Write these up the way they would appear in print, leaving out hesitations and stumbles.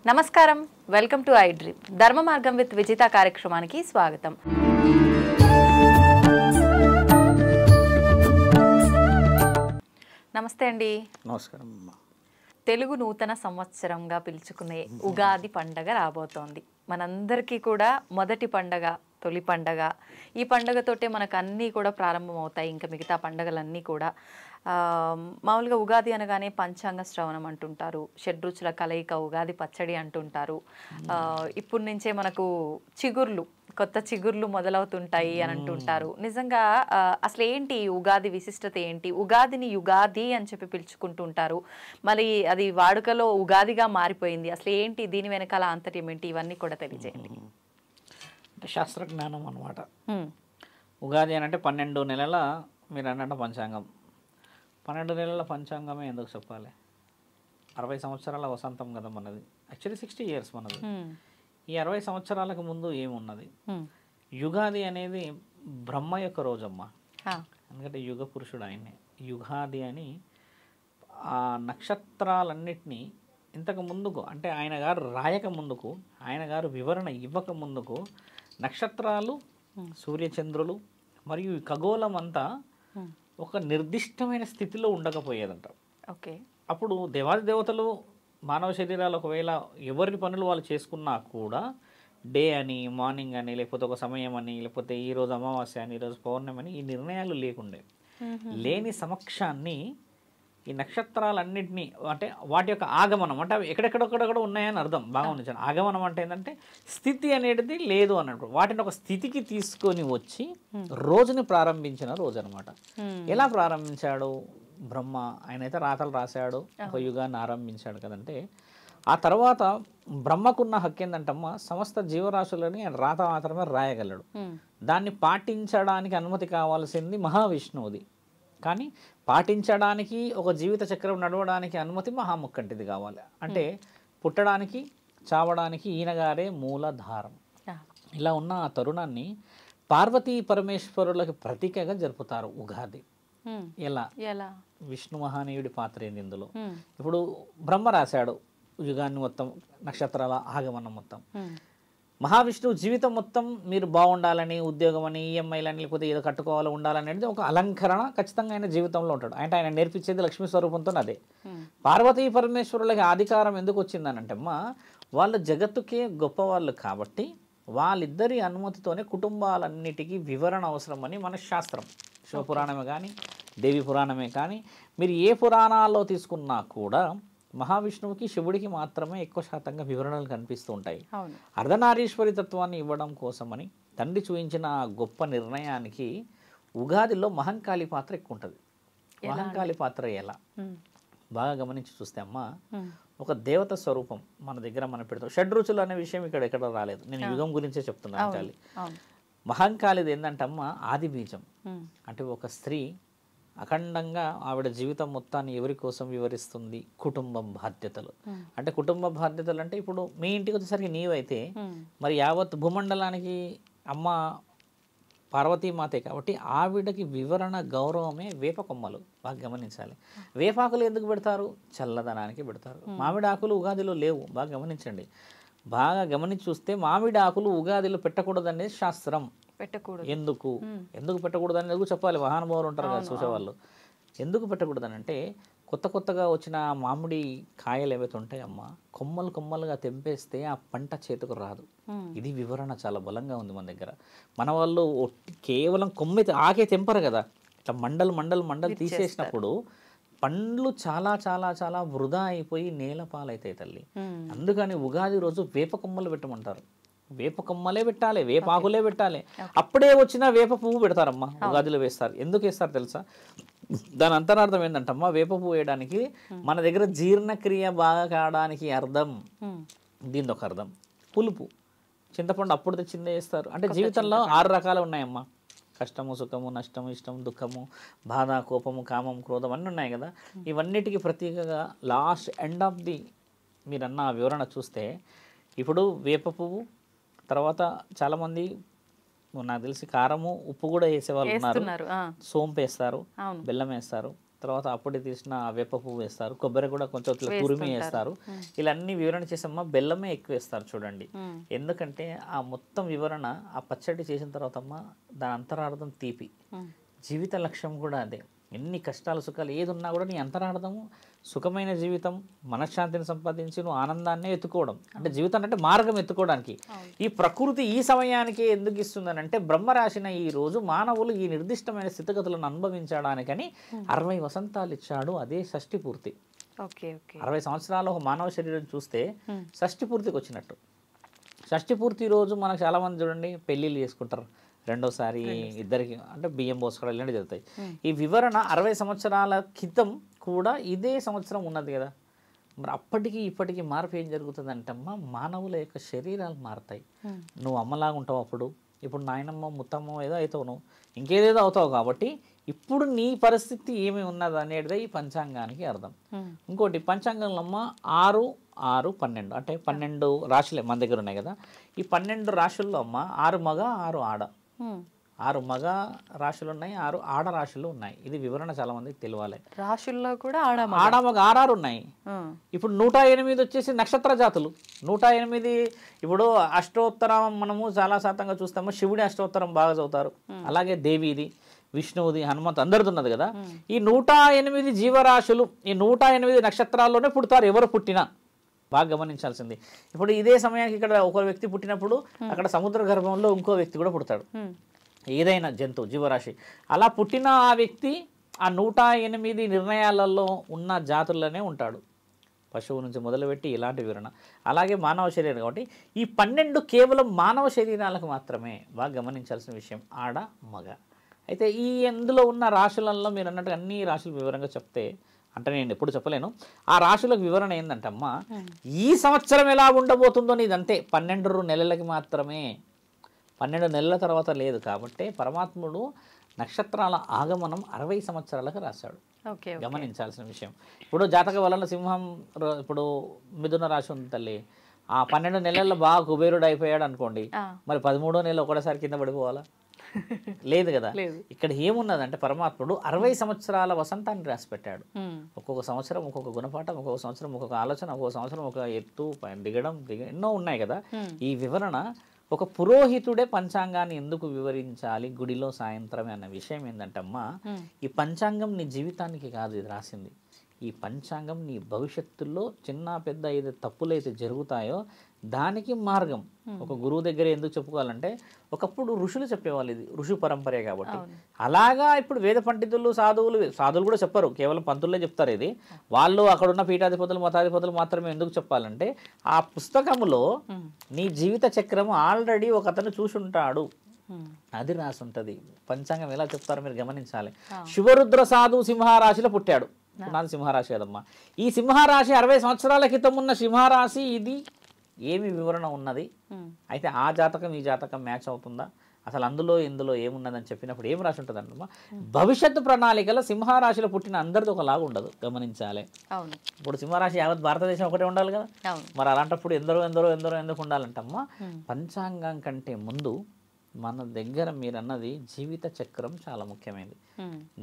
నమస్కారం, welcome to I dream. ధర్మ మార్గం విత్ విజిత కార్యక్రమానికి స్వాగతం. నమస్తే అండి. నమస్కారం. తెలుగు నూతన సంవత్సరంగా పిలుచుకునే ఉగాది పండగ రాబోతోంది. మనందరికీ కూడా మొదటి పండగ, తొలి పండగ. ఈ పండగతోటే మనకు అన్నీ కూడా ప్రారంభమవుతాయి. ఇంకా మిగతా పండగలన్నీ కూడా మామూలుగా ఉగాది అనగానే పంచాంగ శ్రవణం అంటుంటారు, షడ్రుచుల కలయిక ఉగాది పచ్చడి అంటుంటారు. ఇప్పటి నుంచే మనకు కొత్త చిగుర్లు మొదలవుతుంటాయి అని అంటుంటారు. నిజంగా అసలు ఏంటి ఉగాది విశిష్టత ఏంటి? ఉగాదిని యుగాది అని చెప్పి పిలుచుకుంటుంటారు, మరి అది వాడుకలో ఉగాదిగా మారిపోయింది. అసలు ఏంటి దీని వెనకాల ఆంతర్యం ఏంటి? ఇవన్నీ కూడా తెలియజేయండి. అంటే శాస్త్రజ్ఞానం అనమాట. ఉగాది అని అంటే 12 నెలల, మీరు అన్నట్టు పంచాంగం. 12 నెలల పంచాంగమే ఎందుకు చెప్పాలి? 60 సంవత్సరాల వసంతం కదా మనది. యాక్చువల్లీ 60 years మనది. ఈ 60 సంవత్సరాలకు ముందు ఏమున్నది? యుగాది అనేది బ్రహ్మ యొక్క రోజమ్మ. ఎందుకంటే యుగ పురుషుడు ఆయనే. యుగాది అని ఆ నక్షత్రాలన్నిటినీ ఇంతకు ముందుకు, అంటే ఆయన గారు రాయక ముందుకు, ఆయన గారు వివరణ ఇవ్వక ముందుకు నక్షత్రాలు, సూర్యచంద్రులు మరియు ఈ ఖగోళం అంతా ఒక నిర్దిష్టమైన స్థితిలో ఉండకపోయేదంట. ఓకే. అప్పుడు దేవాది దేవతలు మానవ శరీరాలు ఒకవేళ ఎవరి పనులు వాళ్ళు చేసుకున్నా కూడా డే అని, మార్నింగ్ అని, లేకపోతే ఒక సమయం అని, లేకపోతే ఈరోజు అమావాస్య అని, ఈరోజు పౌర్ణమి అని ఈ నిర్ణయాలు లేని సమక్షాన్ని ఈ నక్షత్రాలన్నింటినీ, అంటే వాటి యొక్క ఆగమనం, అంటే అవి ఎక్కడెక్కడెక్కడెక్కడ ఉన్నాయని అర్థం. బాగా ఉంచాను. ఆగమనం అంటే ఏంటంటే స్థితి అనేది లేదు అన్నట్టు. వాటిని ఒక స్థితికి తీసుకొని వచ్చి రోజుని ప్రారంభించిన రోజు అనమాట. ఎలా ప్రారంభించాడు? బ్రహ్మ. ఆయన అయితే రాతలు రాశాడు, ఒక యుగాన్ని ఆరంభించాడు కదంటే. ఆ తర్వాత బ్రహ్మకున్న హక్కు ఏంటంటమ్మా, సమస్త జీవరాశులని ఆయన రాత మాత్రమే రాయగలడు. దాన్ని పాటించడానికి అనుమతి కావాల్సింది మహావిష్ణువుది. కానీ పాటించడానికి, ఒక జీవిత చక్రం నడవడానికి అనుమతి మహాముక్కంటిది కావాలి. అంటే పుట్టడానికి, చావడానికి ఈయనగారే మూలధారం. ఇలా ఉన్న ఆ తరుణాన్ని పార్వతీ పరమేశ్వరులకి ప్రతీకగా జరుపుతారు ఉగాది. ఎలా? విష్ణు మహానీయుడి పాత్ర ఏంది ఇందులో? ఇప్పుడు బ్రహ్మ రాశాడు యుగాన్ని మొత్తం, నక్షత్రాల ఆగమనం మొత్తం. మహావిష్ణువు జీవితం మొత్తం మీరు బాగుండాలని, ఉద్యోగం అని, ఈఎంఐలని, లేకపోతే ఏదో కట్టుకోవాలో ఉండాలనేది ఒక అలంకరణ ఖచ్చితంగా ఆయన జీవితంలో ఉంటాడు. అంటే ఆయన నేర్పించేది లక్ష్మీ స్వరూపంతో అదే. పార్వతీ పరమేశ్వరులకి అధికారం ఎందుకు వచ్చిందనంటే అమ్మా, వాళ్ళ జగత్తుకే గొప్పవాళ్ళు కాబట్టి వాళ్ళిద్దరి అనుమతితోనే కుటుంబాలన్నిటికీ వివరణ అవసరమని మన శాస్త్రం. శివపురాణమే కానీ, దేవి పురాణమే కానీ, మీరు ఏ పురాణాల్లో తీసుకున్నా కూడా మహావిష్ణువుకి, శివుడికి మాత్రమే ఎక్కువ శాతంగా వివరణలు కనిపిస్తూ ఉంటాయి. అర్ధనారీశ్వరి తత్వాన్ని ఇవ్వడం కోసమని తండ్రి చూపించిన గొప్ప నిర్ణయానికి ఉగాదిలో మహంకాళి పాత్ర ఎక్కువ ఉంటుంది. మహంకాళి పాత్ర ఎలా బాగా గమనించి చూస్తే అమ్మా, ఒక దేవత స్వరూపం మన దగ్గర మనం పెడతాం. షడ్రుచులు అనే విషయం ఇక్కడ ఎక్కడ రాలేదు, నేను యుగం గురించే చెప్తున్నాను. కాళి మహంకాళిది ఏంటంటే అమ్మ ఆది బీజం. అంటే ఒక స్త్రీ అఖండంగా ఆవిడ జీవితం మొత్తాన్ని ఎవరి కోసం వివరిస్తుంది? కుటుంబం బాధ్యతలు. అంటే కుటుంబ బాధ్యతలు అంటే ఇప్పుడు మీ ఇంటికి వచ్చేసరికి నీవైతే మరి యావత్ భూమండలానికి అమ్మ పార్వతీమాతే కాబట్టి ఆవిడకి వివరణ గౌరవమే వేప కొమ్మలు. బాగా గమనించాలి. వేపాకులు ఎందుకు పెడతారు? చల్లదనానికి పెడతారు. మామిడి ఆకులు ఉగాదిలో లేవు, బాగా గమనించండి. బాగా గమనించి చూస్తే మామిడి ఆకులు ఉగాదిలో పెట్టకూడదు అనేది శాస్త్రం. ఎందుకు పెట్టకూడదు అనేది చెప్పాలి. మహానుభావులు ఉంటారు కదా చూసేవాళ్ళు. ఎందుకు పెట్టకూడదు అని అంటే, కొత్తగా వచ్చిన మామిడి కాయలు ఏవైతే ఉంటాయమ్మా, కొమ్మలుగా తెంపేస్తే ఆ పంట చేతికి రాదు. ఇది వివరణ చాలా బలంగా ఉంది మన దగ్గర. మన వాళ్ళు కేవలం ఆకే తెంపరు కదా, ఇట్లా మండలు తీసేసినప్పుడు పండ్లు చాలా చాలా చాలా వృధా అయిపోయి నేల పాలైతాయి తల్లి. అందుకని ఉగాది రోజు వేప కొమ్మలు పెట్టమంటారు. వేప కొమ్మలే పెట్టాలి, వేపాకులే పెట్టాలి. అప్పుడే వచ్చిన వేప పువ్వు పెడతారమ్మా, ఉగాదిలో వేస్తారు. ఎందుకు వేస్తారు తెలుసా? దాని అంతరార్థం ఏంటంటమ్మా, వేప పువ్వు వేయడానికి మన దగ్గర జీర్ణక్రియ బాగా కావడానికి అర్థం. దీని ఒక అర్థం. పులుపు, చింతపండు అప్పుడు తెచ్చిందే వేస్తారు. అంటే జీవితంలో 6 రకాలు ఉన్నాయమ్మా. కష్టము, సుఖము, నష్టము, ఇష్టము, దుఃఖము, బాధ, కోపము, కామం, క్రోధం అన్నీ ఉన్నాయి కదా. ఇవన్నిటికీ ప్రతీకగా లాస్ట్ ఎండ్ ఆఫ్ ది మీరన్న వివరణ చూస్తే, ఇప్పుడు వేప పువ్వు తర్వాత చాలామంది నాకు తెలిసి కారము ఉప్పు కూడా వేసేవాళ్ళు ఉన్నారు, వేస్తున్నారు. సోంపు వేస్తారు, అవును. బెల్లం వేస్తారు, తర్వాత అప్పుడే తీసిన వేప పువ్వు వేస్తారు, కొబ్బరి కూడా కొంచెం ఇట్లా తురిమి వేస్తారు. ఇలా అన్ని వివరణ చేసమ్మా బెల్లమే ఎక్కువ వేస్తారు చూడండి. ఎందుకంటే ఆ మొత్తం వివరణ ఆ పచ్చడి చేసిన తర్వాత అమ్మ దాని అంతరార్థం తీపి, జీవిత లక్ష్యం కూడా అదే. ఎన్ని కష్టాలు సుఖాలు ఏది ఉన్నా కూడా నీ అంతరార్థము సుఖమైన జీవితం, మనశ్శాంతిని సంపాదించి నువ్వు ఆనందాన్నే ఎత్తుకోవడం, అంటే జీవితం అంటే మార్గం ఎత్తుకోవడానికి. ఈ ప్రకృతి ఈ సమయానికి ఎందుకు ఇస్తుందని అంటే బ్రహ్మ రాసిన ఈ రోజు మానవులు ఈ నిర్దిష్టమైన స్థితిగతులను అనుభవించడానికని 60 వసంతాలు ఇచ్చాడు. అదే షష్ఠి పూర్తి. 60 సంవత్సరాలు ఒక మానవ శరీరం చూస్తే షష్ఠి పూర్తికి వచ్చినట్టు. షష్ఠి పూర్తి రోజు మనకు చాలామంది చూడండి పెళ్ళిళ్ళు చేసుకుంటారు, రెండోసారి ఇద్దరికి అంటే బియ్యం పోసుకోవడం ఇలాంటివి జరుగుతాయి. ఈ వివరణ 60 సంవత్సరాల క్రితం కూడా ఇదే సంవత్సరం ఉన్నది కదా. మరి అప్పటికి ఇప్పటికీ మార్పు ఏం జరుగుతుందంటమ్మా, మానవుల యొక్క శరీరాలు మారుతాయి. నువ్వు అమ్మలాగా ఉంటావు అప్పుడు, ఇప్పుడు నాయనమ్మ ముత్తమ్మ ఏదో అవుతావు, నువ్వు ఇంకేదేదో అవుతావు. కాబట్టి ఇప్పుడు నీ పరిస్థితి ఏమి ఉన్నది అనేది ఈ పంచాంగానికి అర్థం. ఇంకోటి పంచాంగంలో అమ్మ 6, 6, 12 అంటే 12 రాశులే మన దగ్గర ఉన్నాయి కదా. ఈ 12 రాశుల్లో అమ్మ 6 మగ 6 ఆడ, 6 మగ రాశులు ఉన్నాయి, 6 ఆడ రాశులు ఉన్నాయి. ఇది వివరణ చాలా మందికి తెలియాలి. రాశుల్లో కూడా ఆడ మగ 6 ఉన్నాయి. ఇప్పుడు 108 వచ్చేసి నక్షత్ర జాతులు. 108 ఇప్పుడు అష్టోత్తరం మనము చాలా శాతంగా చూస్తాము, శివుడి అష్టోత్తరం బాగా చదువుతారు, అలాగే దేవిది, విష్ణువుది, హనుమంతు అందరిది ఉన్నది కదా. ఈ 108 జీవరాశులు ఈ 108 నక్షత్రాల్లోనే పుడతారు ఎవరు పుట్టినా. బాగా గమనించాల్సింది. ఇప్పుడు ఇదే సమయానికి ఇక్కడ ఒక వ్యక్తి పుట్టినప్పుడు అక్కడ సముద్ర గర్భంలో ఇంకో వ్యక్తి కూడా పుడతాడు, ఏదైనా జంతువు జీవరాశి. అలా పుట్టిన ఆ వ్యక్తి ఆ 108 నిర్ణయాలలో ఉన్న జాతుల్లోనే ఉంటాడు, పశువు నుంచి మొదలుపెట్టి ఇలాంటి వివరణ. అలాగే మానవ శరీరం కాబట్టి ఈ 12 కేవలం మానవ శరీరాలకు మాత్రమే. బాగా గమనించాల్సిన విషయం ఆడ మగ. అయితే ఈ ఎందులో ఉన్న రాశులలో మీరు అన్నట్టు అన్ని రాశులు వివరంగా చెప్తే, అంటే నేను ఎప్పుడు చెప్పలేను, ఆ రాశులకు వివరణ ఏంటంటమ్మా ఈ సంవత్సరం ఎలా ఉండబోతుందో నీదంతే 12 నెలలకి మాత్రమే, 12 నెలల తర్వాత లేదు. కాబట్టి పరమాత్ముడు నక్షత్రాల ఆగమనం 60 సంవత్సరాలకు రాశాడు. గమనించాల్సిన విషయం. ఇప్పుడు జాతక వలన సింహం, ఇప్పుడు మిథున రాశి ఉంది తల్లి, ఆ 12 నెలల్లో బాగా కుబేరుడు అయిపోయాడు అనుకోండి, మరి 13వ నెల ఒకటేసారి కింద పడిపోవాలా? లేదు కదా. ఇక్కడ ఏమున్నదంటే పరమాత్ముడు 60 సంవత్సరాల వసంతాన్ని రాసి పెట్టాడు. ఒక్కొక్క సంవత్సరం ఒక్కొక్క గుణపాఠం, ఒక్కొక్క సంవత్సరం ఒక్కొక్క ఆలోచన, ఒక్కొక్క సంవత్సరం ఒక ఎత్తు దిగడం ఎన్నో ఉన్నాయి కదా. ఈ వివరణ ఒక పురోహితుడే పంచాంగాన్ని ఎందుకు వివరించాలి గుడిలో సాయంత్రమే అన్న విషయం ఏంటంటమ్మా, ఈ పంచాంగం నీ జీవితానికి కాదు ఇది రాసింది. ఈ పంచాంగం నీ భవిష్యత్తులో చిన్న పెద్ద ఏదో తప్పులు అయితే జరుగుతాయో దానికి మార్గం. ఒక గురువు దగ్గర ఎందుకు చెప్పుకోవాలంటే ఒకప్పుడు ఋషులు చెప్పేవాళ్ళు, ఇది ఋషి పరంపరే కాబట్టి. అలాగా ఇప్పుడు వేద పండితులు సాధువులు కూడా చెప్పరు, కేవలం పంతులే చెప్తారు. ఇది వాళ్ళు అక్కడున్న పీఠాధిపతులు మతాధిపతులు మాత్రమే ఎందుకు చెప్పాలంటే ఆ పుస్తకములో నీ జీవిత చక్రం ఆల్రెడీ ఒక అతను చూసుంటాడు, అది రాసి ఉంటుంది. పంచాంగం ఎలా చెప్తారో మీరు గమనించాలి. శివరుద్ర సాధు సింహరాశిలో పుట్టాడు, నాది సింహరాశి కదమ్మా. ఈ సింహరాశి 60 సంవత్సరాల క్రితం ఉన్న సింహరాశి ఇది ఏమి వివరణ ఉన్నది. అయితే ఆ జాతకం ఈ జాతకం మ్యాచ్ అవుతుందా, అసలు అందులో ఇందులో ఏమున్నదని చెప్పినప్పుడు ఏం రాసి ఉంటుంది అంటమ్మా, భవిష్యత్తు ప్రణాళికలో సింహరాశిలో పుట్టిన అందరిది ఒకలాగా ఉండదు, గమనించాలి. ఇప్పుడు సింహరాశి యావత్ భారతదేశం ఒకటే ఉండాలి కదా, మరి అలాంటప్పుడు ఎందుకు ఉండాలంటమ్మా, పంచాంగం కంటే ముందు మన దగ్గర మీరు అన్నది జీవిత చక్రం చాలా ముఖ్యమైనది.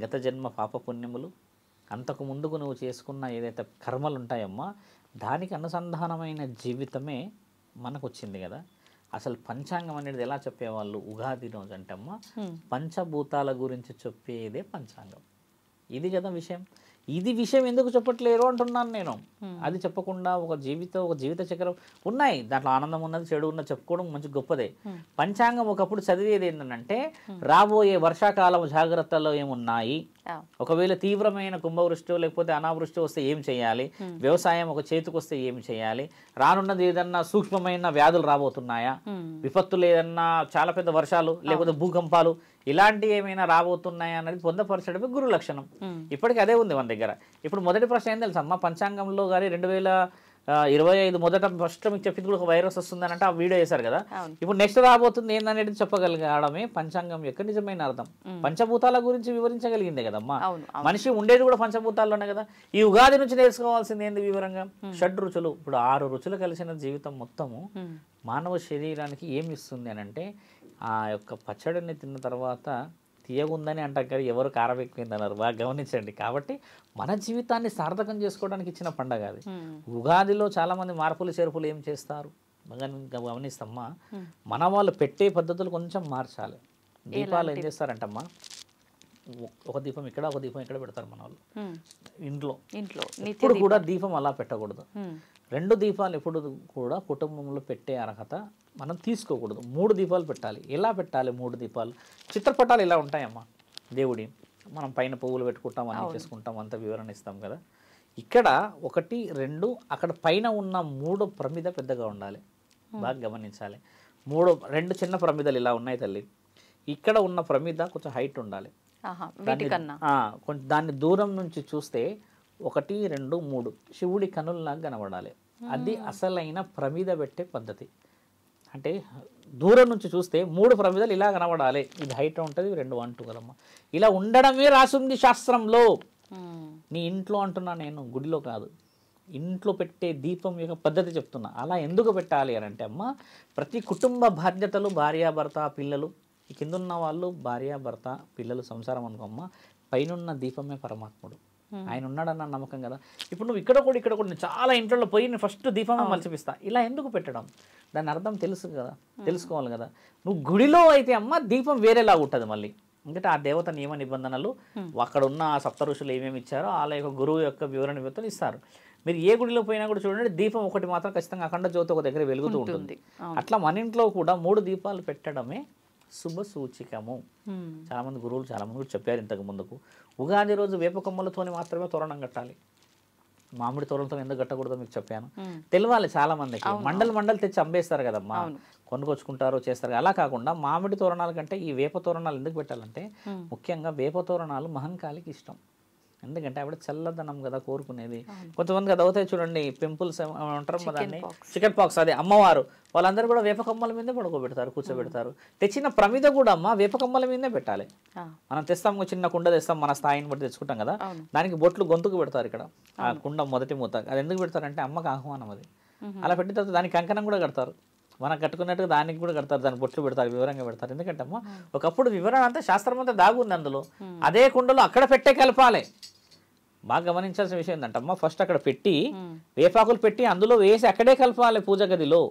గత జన్మ పాప పుణ్యములు, అంతకు ముందుకు నువ్వు చేసుకున్న ఏదైతే కర్మలు ఉంటాయమ్మా దానికి అనుసంధానమైన జీవితమే మనకు వచ్చింది కదా. అసలు పంచాంగం అనేది ఎలా చెప్పేవాళ్ళు, ఉగాది రోజు అంటమ్మా పంచభూతాల గురించి చెప్పేదే పంచాంగం. ఇది కదా విషయం. ఇది విషయం ఎందుకు చెప్పట్లేరు అంటున్నాను నేను. అది చెప్పకుండా ఒక జీవిత చక్రం ఉన్నాయి, దాంట్లో ఆనందం ఉన్నది, చెడు ఉన్నది చెప్పుకోవడం మంచి గొప్పదే. పంచాంగం ఒకప్పుడు చదివేది ఏంటంటే రాబోయే వర్షాకాలం జాగ్రత్తలు ఏమున్నాయి, ఒకవేళ తీవ్రమైన కుంభవృష్టి లేకపోతే అనావృష్టి వస్తే ఏం చేయాలి, వ్యవసాయం ఒక చేతికి వస్తే ఏం చేయాలి, రానున్నది ఏదన్నా సూక్ష్మమైన వ్యాధులు రాబోతున్నాయా, విపత్తులు ఏదన్నా చాలా పెద్ద వర్షాలు లేకపోతే భూకంపాలు ఇలాంటివి ఏమైనా రాబోతున్నాయా అనేది పొందపరచడమే గురు లక్షణం. ఇప్పటికీ అదే ఉంది మన దగ్గర. ఇప్పుడు మొదటి ప్రశ్న ఏం తెలుసమ్మా, పంచాంగంలో కానీ 2025 మొదట ఫస్ట్ మీకు చెప్పింది కూడా ఒక వైరస్ వస్తుందని అంటే ఆ వీడియో వేశారు కదా. ఇప్పుడు నెక్స్ట్ రాబోతుంది ఏందనేది చెప్పగలగడమే పంచాంగం యొక్క నిజమైన అర్థం. పంచభూతాల గురించి వివరించగలిగిందే కదమ్మా. మనిషి ఉండేది కూడా పంచభూతాల్లోనే కదా. ఈ ఉగాది నుంచి నేర్చుకోవాల్సింది ఏంది వివరంగా, షడ్ రుచులు. ఇప్పుడు 6 రుచులు కలిసిన జీవితం మొత్తము మానవ శరీరానికి ఏమి ఇస్తుంది అని అంటే ఆ యొక్క పచ్చడిని తిన్న తర్వాత తీయగుందని అంటాం కానీ ఎవరు కారం ఎక్కువైంది అన్నారు. బాగా గమనించండి. కాబట్టి మన జీవితాన్ని సార్థకం చేసుకోవడానికి ఇచ్చిన పండగ అది. ఉగాదిలో చాలామంది మార్పులు చేర్పులు ఏం చేస్తారు బాగా గమనిస్తామ్మా. మన వాళ్ళు పెట్టే పద్ధతులు కొంచెం మార్చాలి. దీపాలు ఏం చేస్తారంటమ్మా, ఒక దీపం ఇక్కడ ఒక దీపం ఇక్కడ పెడతారు మన వాళ్ళు ఇంట్లో. ఇప్పుడు కూడా దీపం అలా పెట్టకూడదు. 2 దీపాలు ఎప్పుడు కూడా కుటుంబంలో పెట్టే అర్హత మనం తీసుకోకూడదు. 3 దీపాలు పెట్టాలి. ఎలా పెట్టాలి 3 దీపాలు? చిత్రపటాలు ఇలా ఉంటాయమ్మా దేవుడి, మనం పైన పువ్వులు పెట్టుకుంటాం, అన్నీ చేసుకుంటాం, అంత వివరణ ఇస్తాం కదా. ఇక్కడ 1, 2 అక్కడ పైన ఉన్న 3 ప్రమిద పెద్దగా ఉండాలి. బాగా గమనించాలి. 2 చిన్న ప్రమిదలు ఇలా ఉన్నాయి తల్లి. ఇక్కడ ఉన్న ప్రమిద కొంచెం హైట్ ఉండాలి. కొంచెం దాన్ని దూరం నుంచి చూస్తే 1, 2, 3 శివుడి కనుల్లాగా కనబడాలి. అది అసలైన ప్రమిద పెట్టే పద్ధతి. అంటే దూరం నుంచి చూస్తే 3 ప్రమిదలు ఇలా కనబడాలి. ఇది హైట్ ఉంటుంది, 2 1 2 కదమ్మా. ఇలా ఉండడమే రాసింది శాస్త్రంలో. నీ ఇంట్లో అంటున్నా నేను, గుడిలో కాదు. ఇంట్లో పెట్టే దీపం యొక్క పద్ధతి చెప్తున్నా. అలా ఎందుకు పెట్టాలి అని అంటే అమ్మ, ప్రతి కుటుంబ బాధ్యతలు భార్యాభర్త పిల్లలు, ఈ కింద ఉన్న వాళ్ళు భార్యాభర్త పిల్లలు సంసారం అనుకోమ్మ, పైనున్న దీపమే పరమాత్ముడు. ఆయన ఉన్నాడన్న నమ్మకం కదా. ఇప్పుడు నువ్వు ఇక్కడ కూడా చాలా ఇంట్లో పోయి నేను ఫస్ట్ దీపమే మలిచిపిస్తా, ఇలా ఎందుకు పెట్టడం? దాని అర్థం తెలుసు కదా, తెలుసుకోవాలి కదా. నువ్వు గుడిలో అయితే అమ్మ దీపం వేరేలా ఉంటుంది మళ్ళీ. ఎందుకంటే ఆ దేవత నియమ నిబంధనలు, అక్కడ ఉన్న సప్త ఋషులు ఏమేమి ఇచ్చారో వాళ్ళ యొక్క గురువు యొక్క వివరణ నిమిత్తం ఇస్తారు. మీరు ఏ గుడిలో పోయినా కూడా చూడండి, దీపం ఒకటి మాత్రం ఖచ్చితంగా అఖండ జ్యోతి ఒక దగ్గర వెలుగుతూ ఉంటుంది. అట్లా మన ఇంట్లో కూడా 3 దీపాలు పెట్టడమే శుభ సూచికము. చాలామంది గురువులు చాలామంది కూడా చెప్పారు ఇంతకు ముందుకు. ఉగాది రోజు వేప కొమ్మలతోని మాత్రమే తోరణం కట్టాలి. మామిడి తోరణంతో ఎందుకు కట్టకూడదో మీకు చెప్పాను. తెలియాలి చాలా మందికి. మండలు తెచ్చి అమ్మేస్తారు కదమ్మా, కొనుకొచ్చుకుంటారు చేస్తారు. అలా కాకుండా మామిడి తోరణాల కంటే ఈ వేప తోరణాలు ఎందుకు పెట్టాలంటే, ముఖ్యంగా వేప తోరణాలు మహంకాళికి ఇష్టం. ఎందుకంటే ఆవిడ చల్లదనం కదా కోరుకునేది. కొంతమంది అది అవుతాయి చూడండి, పింపుల్స్ అంటారు దాన్ని, చికెన్ పాక్స్, అదే అమ్మవారు వాళ్ళందరూ కూడా వేప కొమ్మల మీదే పడుకోబెడతారు, కూర్చోబెడతారు. తెచ్చిన ప్రమిద కూడా అమ్మ వేప కొమ్మల మీదే పెట్టాలి. మనం తెస్తాం, చిన్న కుండ తెస్తాం, మన స్థాయిని బట్టి తెచ్చుకుంటాం కదా, దానికి బొట్లు గొంతుకు పెడతారు ఇక్కడ. ఆ కుండ మొదటి మూత అది ఎందుకు పెడతారంటే అమ్మకి ఆహ్వానం అది. అలా పెట్టిన తర్వాత దానికి కంకణం కూడా కడతారు, మనం కట్టుకున్నట్టుగా దానికి కూడా కడతారు, దానికి బొట్లు పెడతారు, వివరంగా పెడతారు. ఎందుకంటే అమ్మ ఒకప్పుడు వివరణ అంతా శాస్త్రం అంతా దాగుంది అందులో. అదే కుండలో అక్కడ పెట్టే కలపాలి. బాగా గమనించాల్సిన విషయం ఏంటంటే అమ్మ, ఫస్ట్ అక్కడ పెట్టి వేపాకులు పెట్టి అందులో వేసి అక్కడే కలపాలి. పూజ గదిలో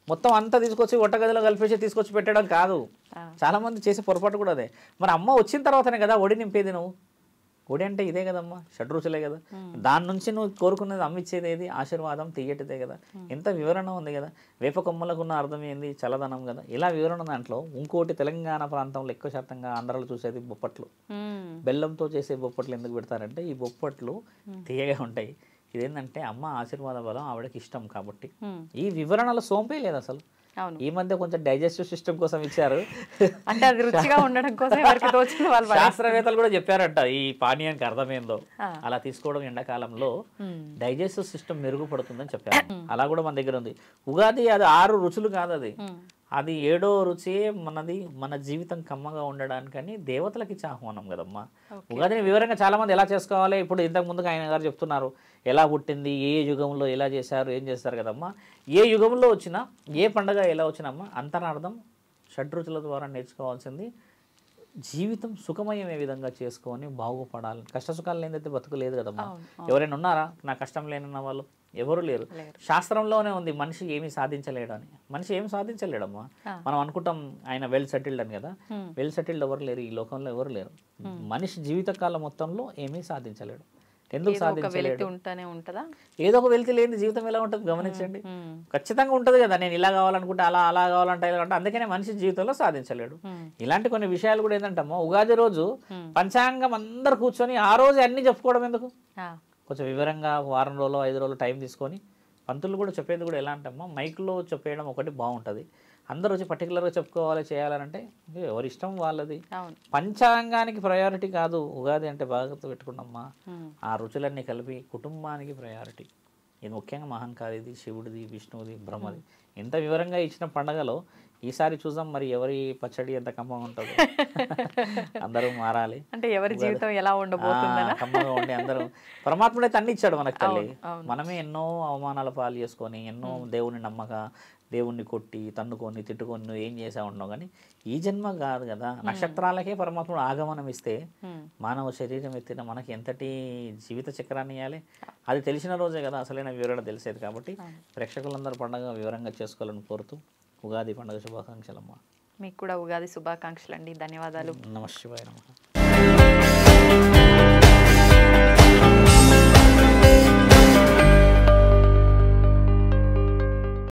మొత్తం అంతా తీసుకొచ్చి వంటగదిలో కలిపేసి తీసుకొచ్చి పెట్టడం కాదు. చాలా మంది చేసే పొరపాటు కూడా అదే. మరి అమ్మ వచ్చిన తర్వాతనే కదా ఒడి నింపేది. నువ్వు ఒడి అంటే ఇదే కదమ్మా, షడ్రుచులే కదా. దాని నుంచి నువ్వు కోరుకున్నది అమ్మ ఇచ్చేది ఏది? ఆశీర్వాదం తీయటిదే కదా. ఎంత వివరణ ఉంది కదా. వేప కొమ్మలకు ఉన్న అర్థం ఏంది? చల్లదనం కదా. ఇలా వివరణ దాంట్లో ఇంకోటి, తెలంగాణ ప్రాంతంలో ఎక్కువ శాతంగా ఆంధ్రాలో చూసేది బొప్పట్లు. బెల్లంతో చేసే బొప్పట్లు ఎందుకు పెడతారంటే, ఈ బొప్పట్లు తీయగా ఉంటాయి. ఇదేంటంటే అమ్మ ఆశీర్వాద బలం, ఆవిడకి ఇష్టం కాబట్టి. ఈ వివరణలో సోంపే లేదు అసలు. ఈ మధ్య కొంచెం డైజెస్టివ్ సిస్టమ్ కోసం ఇచ్చారు, అంటే అది రుచిగా ఉండడం కోసం శాస్త్రవేత్తలు కూడా చెప్పారంట ఈ పానీయానికి అర్థమైందో. అలా తీసుకోవడం ఎండాకాలంలో డైజెస్టివ్ సిస్టమ్ మెరుగుపడుతుందని చెప్పారు. అలా కూడా మన దగ్గర ఉంది. ఉగాది అది 6 రుచులు కాదు, అది 7వ రుచి మనది. మన జీవితం కమ్మగా ఉండడానికని దేవతలకి ఇచ్చే ఆహ్వానం కదమ్మా. ఉగాదిని వివరంగా చాలా మంది ఎలా చేసుకోవాలి, ఇప్పుడు ఇంతకు ముందుగా ఆయన గారు చెప్తున్నారు ఎలా పుట్టింది, ఏ యుగంలో ఎలా చేశారు, ఏం చేస్తారు కదమ్మా. ఏ యుగంలో వచ్చినా, ఏ పండుగ ఎలా వచ్చినమ్మా, అంతరార్థం షడ్రుచుల ద్వారా నేర్చుకోవాల్సింది. జీవితం సుఖమయం ఏ విధంగా చేసుకొని బాగుపడాలి. కష్ట సుఖాలు లేనిదైతే బతుకులేదు కదమ్మా. ఎవరైనా ఉన్నారా నా కష్టం లేనన్న వాళ్ళు? ఎవరు లేరు. శాస్త్రంలోనే ఉంది మనిషి ఏమీ సాధించలేడు అని. మనిషి ఏమి సాధించలేడమ్మా. మనం అనుకుంటాం ఆయన వెల్ సెటిల్డ్ అని కదా. వెల్ సెటిల్డ్ ఎవరు లేరు ఈ లోకంలో, ఎవరు లేరు. మనిషి జీవితకాలం మొత్తంలో ఏమీ సాధించలేడు. ఎందుకు సాధించలేడు? ఏదో ఒక వెళ్తే లేని జీవితం ఎలా ఉంటుంది గమనించండి. ఖచ్చితంగా ఉంటుంది కదా. నేను ఇలా కావాలనుకుంటే అలా కావాలంటే ఇలా అంటే, అందుకనే మనిషి జీవితంలో సాధించలేడు. ఇలాంటి కొన్ని విషయాలు కూడా ఏంటంటామో, ఉగాది రోజు పంచాంగం అందరు కూర్చొని ఆ రోజు అన్ని చెప్పుకోవడం ఎందుకు? కొంచెం వివరంగా 1 వారం రోజులు 5 రోజులు టైం తీసుకొని, పంతులు కూడా చెప్పేది కూడా ఎలా అంటామో మైక్లో చెప్పేయడం ఒకటి బాగుంటుంది. అందరూ వచ్చి పర్టికులర్గా చెప్పుకోవాలి చేయాలంటే ఎవరి ఇష్టం వాళ్ళది. పంచాంగానికి ప్రయారిటీ కాదు ఉగాది అంటే. బాగా పెట్టుకున్నమ్మా, ఆ రుచులన్నీ కలిపి కుటుంబానికి ప్రయారిటీ. ఇది ముఖ్యంగా మహంకాళిది, శివుడిది, విష్ణువుది, బ్రహ్మది. ఎంత వివరంగా ఇచ్చిన పండగలో ఈసారి చూద్దాం మరి ఎవరి పచ్చడి ఎంత కమ్మగా ఉంటుందో. అందరూ మారాలి అంటే ఎవరి జీవితం ఎలా ఉండబోతుందో కమ్మగా ఉండి అందరూ. పరమాత్ముడైతే అన్ని ఇచ్చాడు మనకు తల్లి. మనమే ఎన్నో అవమానాల పాలు చేసుకొని, ఎన్నో దేవుని నమ్మక దేవుణ్ణి కొట్టి తన్నుకొని తిట్టుకొని నువ్వు ఏం చేసావు ఉన్నావు, కానీ ఈ జన్మ కాదు కదా. నక్షత్రాలకే పరమాత్ముడు ఆగమనం ఇస్తే మానవ శరీరం ఎత్తిన మనకి ఎంతటి జీవిత చక్రాన్ని ఇవ్వాలి, అది తెలిసిన రోజే కదా అసలైన వివరణ తెలిసేది. కాబట్టి ప్రేక్షకులందరూ పండుగ వివరంగా చేసుకోవాలని కోరుతూ ఉగాది పండుగ శుభాకాంక్షలమ్మా. మీకు కూడా ఉగాది శుభాకాంక్షలు అండి. ధన్యవాదాలు. నమః శివాయ నమః.